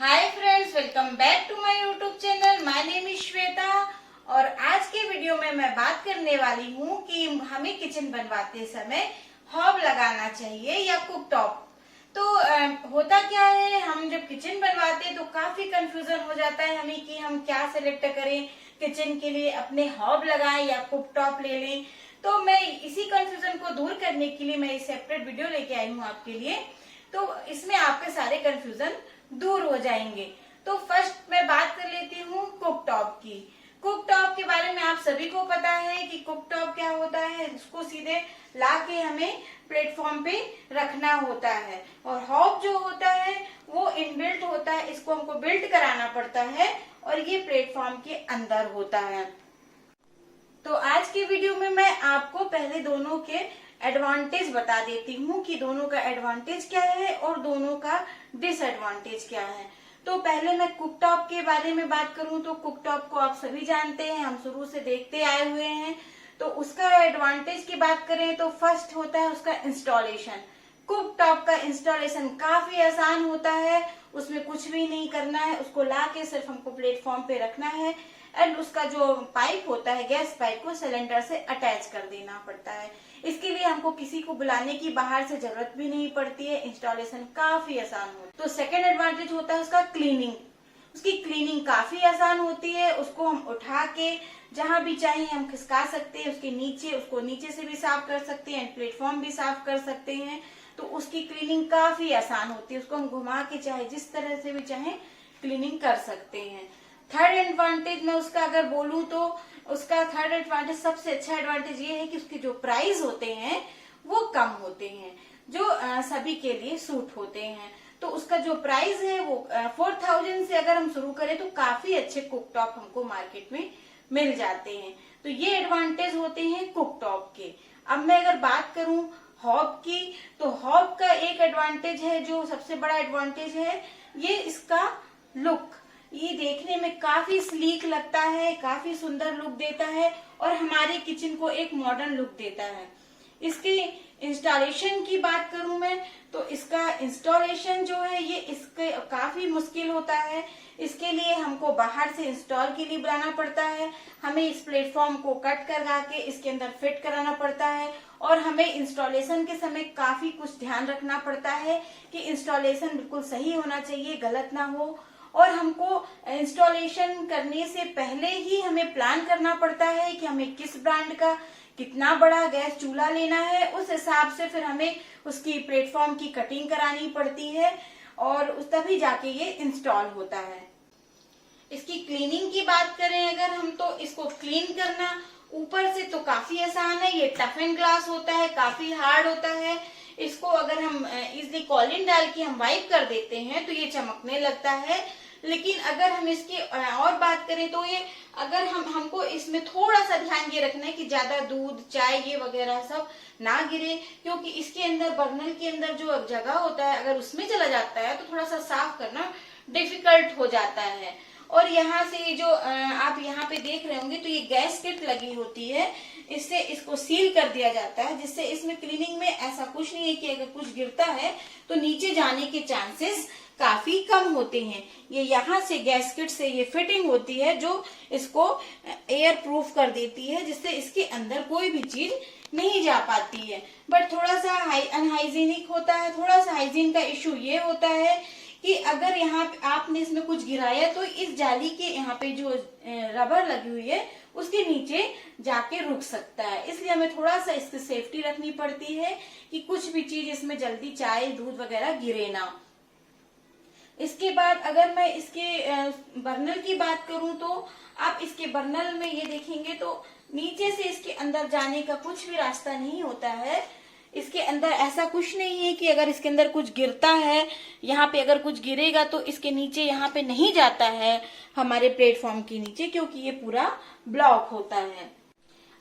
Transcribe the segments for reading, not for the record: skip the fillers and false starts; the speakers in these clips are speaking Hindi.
Hi friends, welcome back to my YouTube channel. My name is Shweta और आज के वीडियो में मैं बात करने वाली हूँ कि हमें किचन बनवाते समय हॉब लगाना चाहिए या कुक टॉप। तो होता क्या है, हम जब किचन बनवाते हैं तो काफी कंफ्यूजन हो जाता है हमें कि हम क्या सिलेक्ट करें किचन के लिए, अपने हॉब लगाएं या कुक टॉप ले लें। तो मैं इसी कंफ्यूजन को दूर करने के लिए मैं एक सेपरेट वीडियो लेके आई हूँ आपके लिए। तो इसमें आपके सारे कंफ्यूजन दूर हो जाएंगे। तो फर्स्ट मैं बात कर लेती हूँ कुक टॉप की। कुक टॉप के बारे में आप सभी को पता है कि कुक टॉप क्या होता है। इसको सीधे ला के हमें प्लेटफॉर्म पे रखना होता है और हॉब जो होता है वो इनबिल्ट होता है, इसको हमको बिल्ट कराना पड़ता है और ये प्लेटफॉर्म के अंदर होता है। तो आज की वीडियो में मैं आपको पहले दोनों के एडवांटेज बता देती हूँ कि दोनों का एडवांटेज क्या है और दोनों का डिसएडवांटेज क्या है। तो पहले मैं कुक टॉप के बारे में बात करूँ तो कुक टॉप को आप सभी जानते हैं, हम शुरू से देखते आए हुए हैं। तो उसका एडवांटेज की बात करें तो फर्स्ट होता है उसका इंस्टॉलेशन। कुक टॉप का इंस्टॉलेशन काफी आसान होता है, उसमें कुछ भी नहीं करना है, उसको ला के सिर्फ हमको प्लेटफॉर्म पे रखना है एंड उसका जो पाइप होता है गैस पाइप को सिलेंडर से अटैच कर देना पड़ता है। इसके लिए हमको किसी को बुलाने की बाहर से जरूरत भी नहीं पड़ती है, इंस्टॉलेशन काफी आसान होता है। तो सेकेंड एडवांटेज होता है उसका क्लीनिंग। उसकी क्लीनिंग काफी आसान होती है, उसको हम उठा के जहां भी चाहिए हम खिसका सकते हैं, उसको नीचे से भी साफ कर सकते हैं, प्लेटफॉर्म भी साफ कर सकते हैं। तो उसकी क्लीनिंग काफी आसान होती है, उसको हम घुमा के चाहे जिस तरह से भी चाहे क्लीनिंग कर सकते हैं। थर्ड एडवांटेज में उसका अगर बोलूं तो उसका थर्ड एडवांटेज, सबसे अच्छा एडवांटेज ये है कि उसके जो प्राइस होते हैं वो कम होते हैं, जो सभी के लिए सूट होते हैं। तो उसका जो प्राइस है वो 4000 से अगर हम शुरू करें तो काफी अच्छे कुक टॉप हमको मार्केट में मिल जाते हैं। तो ये एडवांटेज होते हैं कुक टॉप के। अब मैं अगर बात करूं हॉब की, तो हॉब का एक एडवांटेज है, जो सबसे बड़ा एडवांटेज है, ये इसका लुक। ये देखने में काफी स्लीक लगता है, काफी सुंदर लुक देता है और हमारे किचन को एक मॉडर्न लुक देता है। इसके इंस्टॉलेशन की बात करूं मैं तो इसका इंस्टॉलेशन जो है ये इसके काफी मुश्किल होता है। इसके लिए हमको बाहर से इंस्टॉल के लिए बुलाना पड़ता है, हमें इस प्लेटफॉर्म को कट करवा के इसके अंदर फिट कराना पड़ता है और हमें इंस्टॉलेशन के समय काफी कुछ ध्यान रखना पड़ता है कि इंस्टॉलेशन बिल्कुल सही होना चाहिए, गलत ना हो। और हमको इंस्टॉलेशन करने से पहले ही हमें प्लान करना पड़ता है कि हमें किस ब्रांड का कितना बड़ा गैस चूल्हा लेना है, उस हिसाब से फिर हमें उसकी प्लेटफॉर्म की कटिंग करानी पड़ती है और उस तभी जाके ये इंस्टॉल होता है। इसकी क्लीनिंग की बात करें अगर हम, तो इसको क्लीन करना ऊपर से तो काफी आसान है। ये टफ एंड ग्लास होता है, काफी हार्ड होता है। इसको अगर हम इजली कॉलिन डाल के हम वाइप कर देते हैं तो ये चमकने लगता है। लेकिन अगर हम इसकी और बात करें तो ये अगर हमको इसमें थोड़ा सा ध्यान ये रखना है कि ज्यादा दूध चाय ये वगैरह सब ना गिरे, क्योंकि इसके अंदर बर्नल के अंदर जो जगह होता है अगर उसमें चला जाता है तो थोड़ा सा साफ करना डिफिकल्ट हो जाता है। और यहाँ से जो आप यहाँ पे देख रहे होंगे तो ये गैस किट लगी होती है, इससे इसको सील कर दिया जाता है, जिससे इसमें क्लीनिंग में ऐसा कुछ नहीं है कि अगर कुछ गिरता है तो नीचे जाने के चांसेस काफी कम होते हैं। ये यहाँ से गैस किट से ये फिटिंग होती है जो इसको एयर प्रूफ कर देती है, जिससे इसके अंदर कोई भी चीज नहीं जा पाती है। बट थोड़ा सा अनहाइजीनिक होता है, थोड़ा सा हाइजीन का इश्यू ये होता है कि अगर यहाँ आपने इसमें कुछ गिराया तो इस जाली के यहाँ पे जो रबर लगी हुई है उसके नीचे जाके रुक सकता है। इसलिए हमें थोड़ा सा इसकी सेफ्टी रखनी पड़ती है कि कुछ भी चीज इसमें जल्दी चाय दूध वगैरह गिरे ना। इसके बाद अगर मैं इसके बर्नल की बात करूं तो आप इसके बर्नल में ये देखेंगे तो नीचे से इसके अंदर जाने का कुछ भी रास्ता नहीं होता है। इसके अंदर ऐसा कुछ नहीं है कि अगर इसके अंदर कुछ गिरता है, यहाँ पे अगर कुछ गिरेगा तो इसके नीचे यहाँ पे नहीं जाता है हमारे प्लेटफॉर्म के नीचे, क्योंकि ये पूरा ब्लॉक होता है।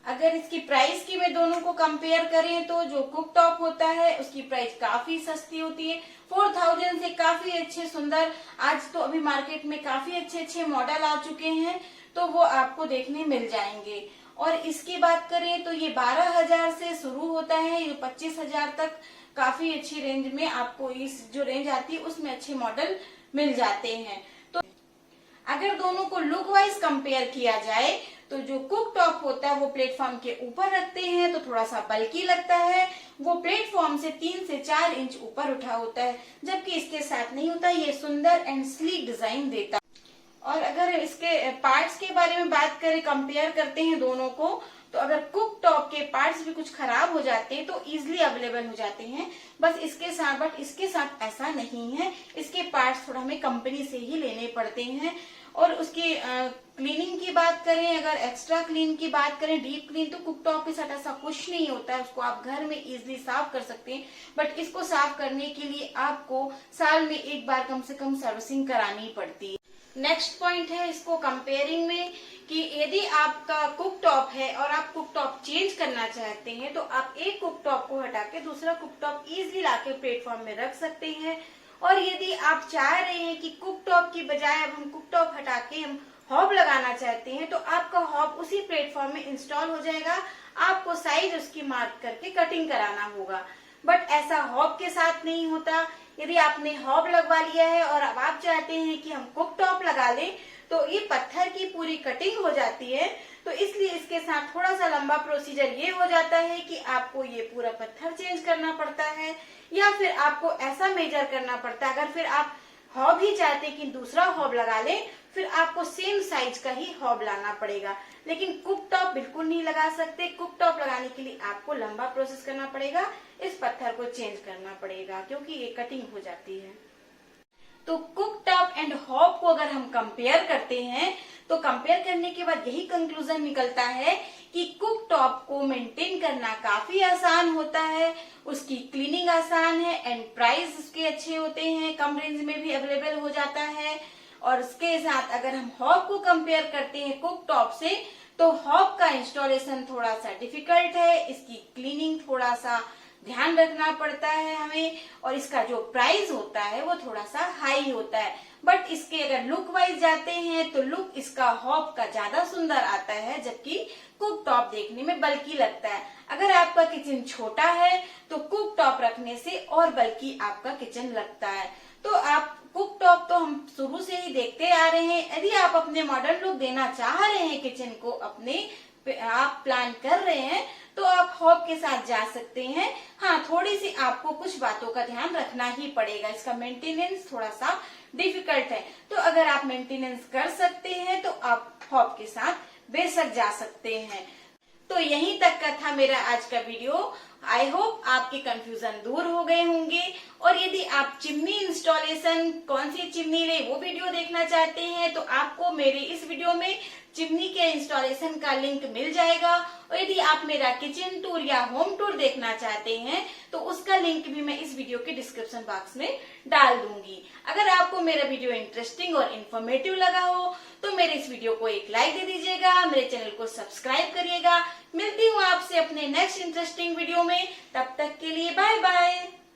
अगर इसकी प्राइस की मैं दोनों को कंपेयर करें तो जो कुक टॉप होता है उसकी प्राइस काफी सस्ती होती है, 4000 से काफी अच्छे सुंदर, आज तो अभी मार्केट में काफी अच्छे अच्छे मॉडल आ चुके हैं तो वो आपको देखने मिल जाएंगे। और इसकी बात करें तो ये 12000 से शुरू होता है, ये 25000 तक काफी अच्छी रेंज में आपको इस जो रेंज आती है उसमें अच्छे मॉडल मिल जाते हैं। तो अगर दोनों को लुक वाइज कंपेयर किया जाए तो जो कुक टॉप होता है वो प्लेटफॉर्म के ऊपर रखते हैं तो थोड़ा सा बल्की लगता है, वो प्लेटफॉर्म से 3 से 4 इंच ऊपर उठा होता है, जबकि इसके साथ नहीं होता। ये सुंदर एंड स्लीक डिजाइन देता है। और अगर इसके पार्ट्स के बारे में बात करें, कंपेयर करते हैं दोनों को, तो अगर कुक टॉप के पार्ट्स भी कुछ खराब हो जाते हैं तो इजीली अवेलेबल हो जाते हैं, बस इसके साथ, बट इसके साथ ऐसा नहीं है। इसके पार्ट्स थोड़ा हमें कंपनी से ही लेने पड़ते हैं। और उसकी क्लीनिंग की बात करें, अगर एक्स्ट्रा क्लीन की बात करें, डीप क्लीन, तो कुक टॉप के साथ ऐसा कुछ नहीं होता है। उसको आप घर में इजीली साफ कर सकते हैं, बट इसको साफ करने के लिए आपको साल में एक बार कम से कम सर्विसिंग करानी पड़ती है। नेक्स्ट पॉइंट है इसको कंपेयरिंग में कि यदि आपका कुक टॉप है और आप कुक टॉप चेंज करना चाहते हैं तो आप एक कुक टॉप को हटा के दूसरा कुक टॉप इजीली लाके प्लेटफॉर्म में रख सकते हैं। और यदि आप चाह रहे हैं कि कुक टॉप की बजाय अब हम कुक टॉप हटा के हम हॉब लगाना चाहते हैं तो आपका हॉब उसी प्लेटफॉर्म में इंस्टॉल हो जाएगा। आपको साइज उसकी मार्क करके कटिंग कराना होगा, बट ऐसा हॉब के साथ नहीं होता। यदि आपने हॉब लगवा लिया है और अब आप चाहते हैं कि हम कुक टॉप लगा लें तो ये पत्थर की पूरी कटिंग हो जाती है। तो इसलिए इसके साथ थोड़ा सा लंबा प्रोसीजर ये हो जाता है कि आपको ये पूरा पत्थर चेंज करना पड़ता है, या फिर आपको ऐसा मेजर करना पड़ता है। अगर फिर आप हॉब ही चाहते हैं कि दूसरा हॉब लगा लें, फिर आपको सेम साइज का ही हॉब लाना पड़ेगा। लेकिन कुक टॉप बिल्कुल नहीं लगा सकते। कुक टॉप लगाने के लिए आपको लंबा प्रोसेस करना पड़ेगा, इस पत्थर को चेंज करना पड़ेगा क्योंकि ये कटिंग हो जाती है। तो कुक टॉप एंड हॉब को अगर हम कंपेयर करते हैं तो कंपेयर करने के बाद यही कंक्लूजन निकलता है कि कुक टॉप को मेंटेन करना काफी आसान होता है, उसकी क्लीनिंग आसान है एंड प्राइस उसके अच्छे होते हैं, कम रेंज में भी अवेलेबल हो जाता है। और इसके साथ अगर हम हॉब को कंपेयर करते हैं कुक टॉप से तो हॉब का इंस्टॉलेशन थोड़ा सा डिफिकल्ट है, इसकी क्लीनिंग थोड़ा सा ध्यान रखना पड़ता है हमें, और इसका जो प्राइस होता है वो थोड़ा सा हाई होता है। बट इसके अगर लुक वाइज जाते हैं तो लुक इसका हॉब का ज्यादा सुंदर आता है, जबकि कुक टॉप देखने में बल्कि लगता है। अगर आपका किचन छोटा है तो कुक टॉप रखने से और बल्कि आपका किचन लगता है। तो आप कुक टॉप तो हम शुरू से ही देखते आ रहे हैं। यदि आप अपने मॉडर्न लुक देना चाह रहे हैं किचन को, अपने आप प्लान कर रहे हैं, तो आप हॉब के साथ जा सकते हैं। हाँ, थोड़ी सी आपको कुछ बातों का ध्यान रखना ही पड़ेगा, इसका मेंटेनेंस थोड़ा सा डिफिकल्ट है। तो अगर आप मेंटेनेंस कर सकते हैं तो आप हॉब के साथ बेशक जा सकते हैं। तो यहीं तक का था मेरा आज का वीडियो। आई होप आपके कंफ्यूजन दूर हो गए होंगे। और यदि आप चिमनी इंस्टॉलेशन, कौन सी चिमनी ले, वो वीडियो देखना चाहते हैं तो आपको मेरे इस वीडियो में चिमनी के इंस्टॉलेशन का लिंक मिल जाएगा। और यदि आप मेरा किचन टूर या होम टूर देखना चाहते हैं तो उसका लिंक भी मैं इस वीडियो के डिस्क्रिप्शन बॉक्स में डाल दूंगी। अगर आपको मेरा वीडियो इंटरेस्टिंग और इन्फॉर्मेटिव लगा हो तो मेरे इस वीडियो को एक लाइक दे दीजिएगा, मेरे चैनल को सब्सक्राइब करिएगा। मिलती हूँ आपसे अपने नेक्स्ट इंटरेस्टिंग वीडियो में, तब तक के लिए बाय बाय।